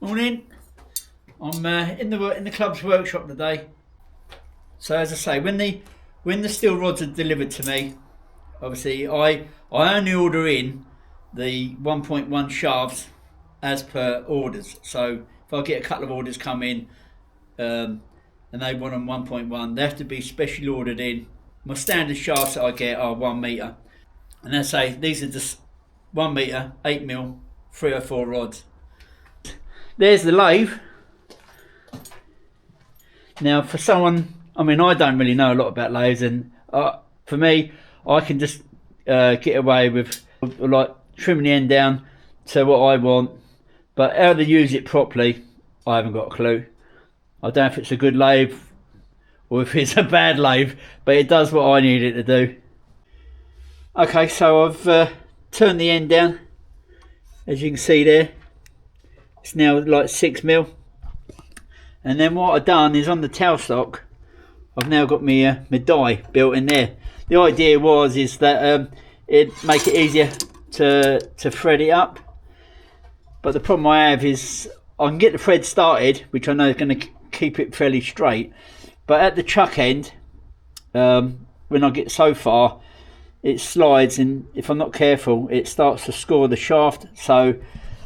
Morning. I'm in the club's workshop today. So as I say, when the steel rods are delivered to me, obviously I only order in the 1.1 shafts as per orders. So if I get a couple of orders come in and they want them 1.1, they have to be specially ordered in. My standard shafts that I get are 1 metre, and I say these are just 1 metre, 8mm, 3 or 4 rods. There's the lathe. Now for someone, I mean, I don't really know a lot about lathes, and for me, I can just get away with like trimming the end down to what I want, but how to use it properly, I haven't got a clue. I don't know if it's a good lathe or if it's a bad lathe, but it does what I need it to do. Okay, so I've turned the end down, as you can see there. It's now like 6mm, and then what I've done is on the tailstock I've now got my die built in there. The idea is that it'd make it easier to thread it up, but the problem I have is I can get the thread started, which I know is going to keep it fairly straight, but at the chuck end, when I get so far, it slides, and if I'm not careful it starts to score the shaft. So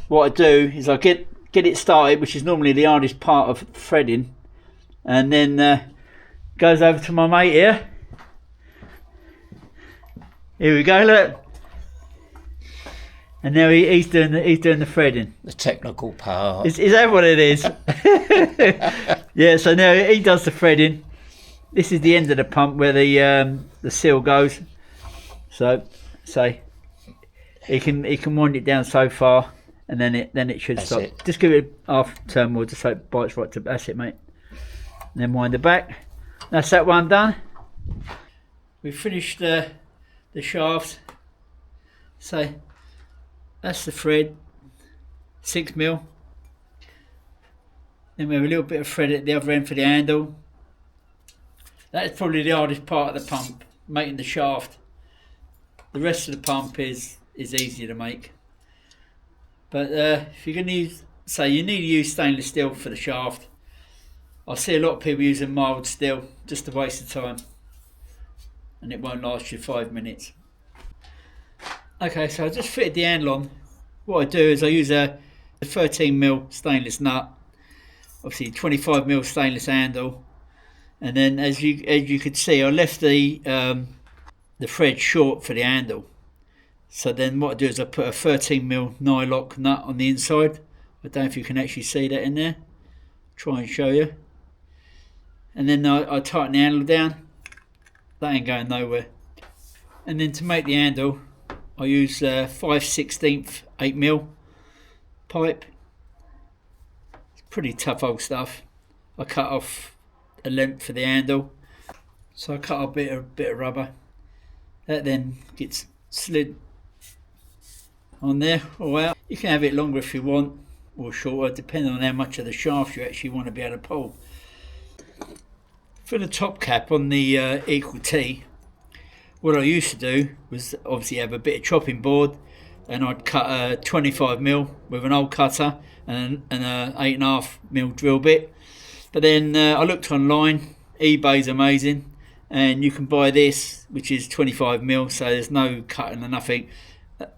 what I do is I get it started, which is normally the hardest part of threading, and then goes over to my mate here. Here we go, look. And now he's doing the threading. The technical part. Is that what it is? Yeah, so now he does the threading. This is the end of the pump where the seal goes. So he can wind it down so far, and then it should stop. Just give it half turn more just so it bites right to. That's it, mate. And then wind it back. That's that one done. We've finished the shafts. So that's the thread, 6mm. Then we have a little bit of thread at the other end for the handle. That is probably the hardest part of the pump, making the shaft. The rest of the pump is easier to make. But if you're going to use, you need to use stainless steel for the shaft. I see a lot of people using mild steel, just a waste of time, and it won't last you 5 minutes. Okay, so I just fitted the handle on. What I do is I use a 13mm stainless nut, obviously 25mm stainless handle, and then as you could see, I left the thread short for the handle. So then what I do is I put a 13mm nylon nut on the inside. I don't know if you can actually see that in there. Try and show you. And then I tighten the handle down. That ain't going nowhere. And then to make the handle, I use 5/16 8mm pipe. It's pretty tough old stuff. I cut off a length for the handle, so I cut off a bit of rubber. That then gets slid on there or out. You can have it longer if you want, or shorter, depending on how much of the shaft you actually want to be able to pull. For the top cap on the Equal T, what I used to do was obviously have a bit of chopping board, and I'd cut a 25mm with an old cutter and a 8.5mm drill bit. But then I looked online. eBay's amazing, and you can buy this, which is 25mm, so there's no cutting or nothing.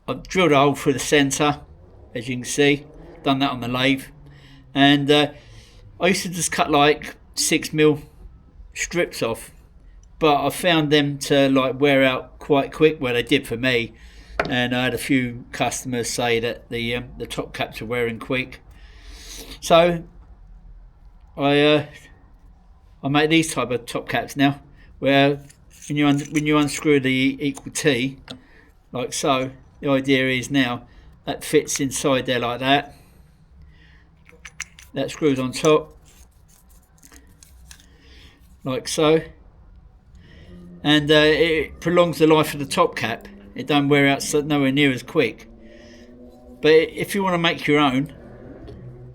I've drilled a hole through the centre, as you can see. Done that on the lathe, and I used to just cut like 6mm strips off, but I found them to like wear out quite quick. Well, they did for me, and I had a few customers say that the top caps are wearing quick. So I make these type of top caps now, where when you unscrew the Equal T, like so, the idea is now that fits inside there like that. That screws on top, like so, and it prolongs the life of the top cap. It don't wear out nowhere near as quick. But if you want to make your own,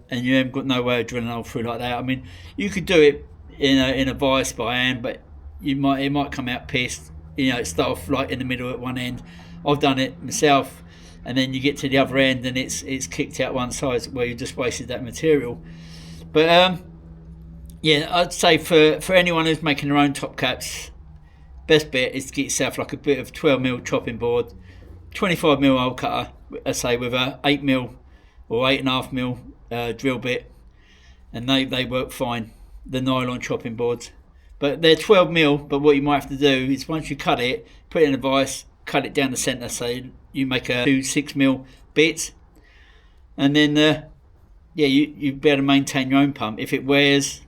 and you haven't got no way of drilling a hole through like that, I mean, you could do it in a vice by hand, but it might come out pissed. You know, start off like in the middle at one end. I've done it myself, and then you get to the other end and it's kicked out one side where you just wasted that material. But yeah, I'd say for anyone who's making their own top caps, best bet is to get yourself like a bit of 12mm chopping board, 25mm hole cutter, I say, with a 8mm or 8.5mm drill bit, and they work fine, the nylon chopping boards. But they're 12mm, but what you might have to do is once you cut it, put it in a vise, cut it down the centre, so you make a 2 6mm bits, and then yeah, you'd be able to maintain your own pump. If it wears,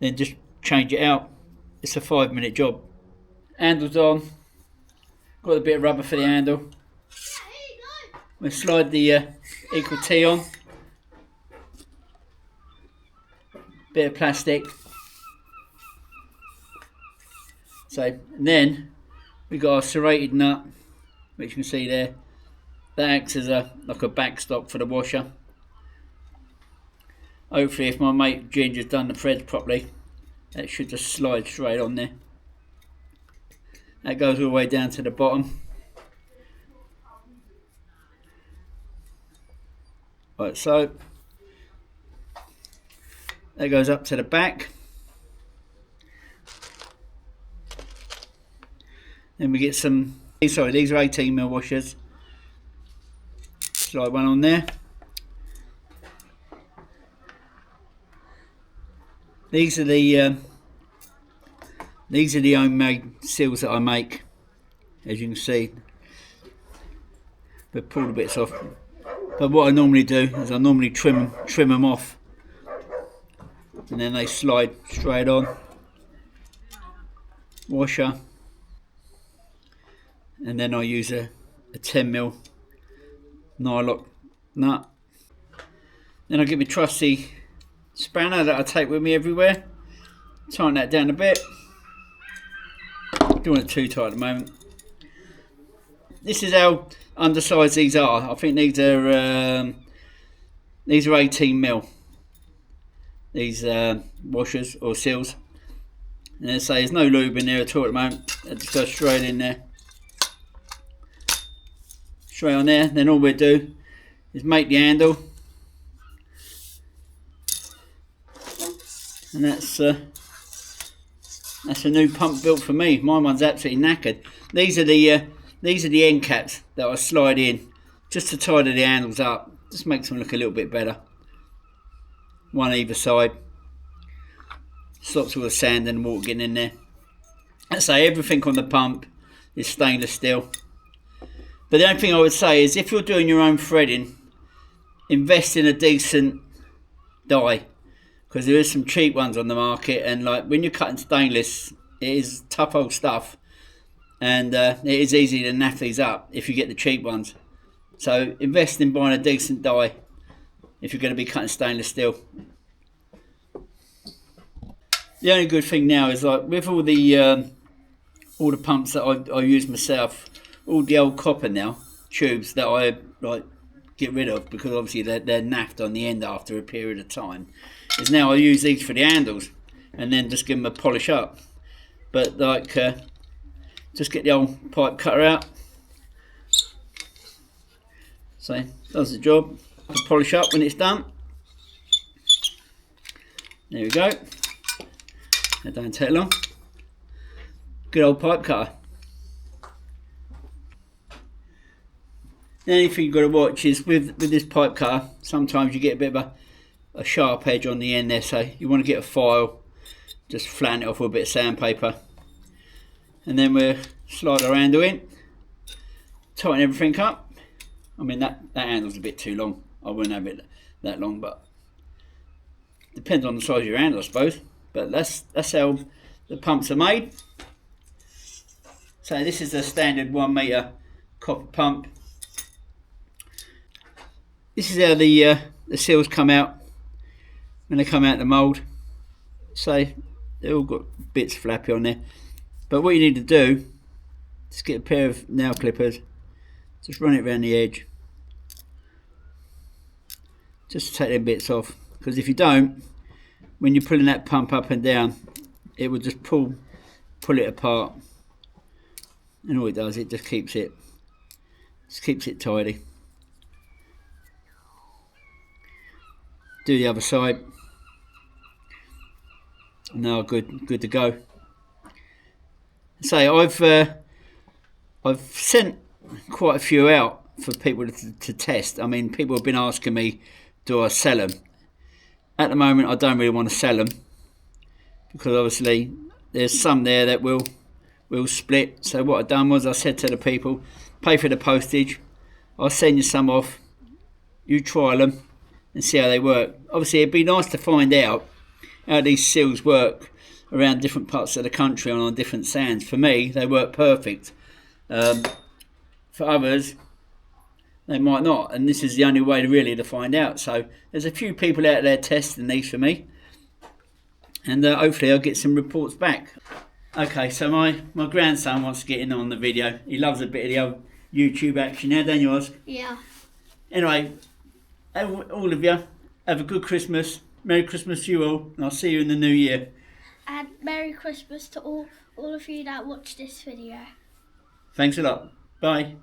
then just change it out. It's a 5-minute job. Handle's on. Got a bit of rubber for the handle. We'll slide the equal T on. Bit of plastic. So, and then we got our serrated nut, which you can see there. That acts as like a backstop for the washer. Hopefully, if my mate Ginger's done the threads properly, that should just slide straight on there. That goes all the way down to the bottom. Like so. That goes up to the back. Then we get some, sorry, these are 18mm washers. Slide one on there. These are the homemade seals that I make, as you can see. But pull the bits off. But what I normally do is I normally trim them off, and then they slide straight on. Washer, and then I use a 10mm nylon nut. Then I get my trusty spanner that I take with me everywhere. Tighten that down a bit. Don't want it too tight at the moment. This is how undersized these are. I think these are 18mm. These washers or seals. And they say there's no lube in there at all at the moment. It just goes straight in there. Straight on there. Then all we do is make the handle. And that's a new pump built for me. My one's absolutely knackered. These are the end caps that I slide in just to tidy the handles up. Just makes them look a little bit better. One either side. Stops all the sand and water getting in there. I say everything on the pump is stainless steel. But the only thing I would say is if you're doing your own threading, invest in a decent die. Because there is some cheap ones on the market, and like when you're cutting stainless, it is tough old stuff, and it is easy to naff these up if you get the cheap ones. So invest in buying a decent die if you're going to be cutting stainless steel. The only good thing now is like with all the pumps that I use myself, all the old copper now tubes that I like get rid of because obviously they're naffed on the end after a period of time. Is now I use these for the handles and then just give them a polish up. But like just get the old pipe cutter out. So does the job. To polish up when it's done. There we go. That don't take long. Good old pipe cutter. The only thing you've got to watch is with this pipe cutter, sometimes you get a bit of a sharp edge on the end there, so you want to get a file, just flatten it off with a bit of sandpaper, and then we'll slide our handle in, tighten everything up. I mean that handle's a bit too long, I wouldn't have it that long, but depends on the size of your handle I suppose, but that's how the pumps are made. So this is a standard 1 metre copper pump. This is how the seals come out when they come out the mould. So they've all got bits flappy on there. But what you need to do, just get a pair of nail clippers, just run it around the edge. Just to take them bits off. Because if you don't, when you're pulling that pump up and down, it will just pull it apart. And all it does, it just keeps it tidy. do the other side. Now good to go. So I've sent quite a few out for people to test. I mean, people have been asking me, do I sell them? At the moment, I don't really want to sell them because obviously there's some there that will split. So what I've done was I said to the people, pay for the postage, I'll send you some off, you trial them and see how they work. Obviously, it'd be nice to find out how these seals work around different parts of the country and on different sands. For me, they work perfect. For others, they might not, and this is the only way really to find out. So there's a few people out there testing these for me, and hopefully I'll get some reports back. Okay, so my grandson wants to get in on the video. He loves a bit of the old YouTube action now, don't you, Oz? Yeah. Anyway, all of you, have a good Christmas. Merry Christmas to you all, and I'll see you in the new year. And Merry Christmas to all of you that watch this video. Thanks a lot. Bye.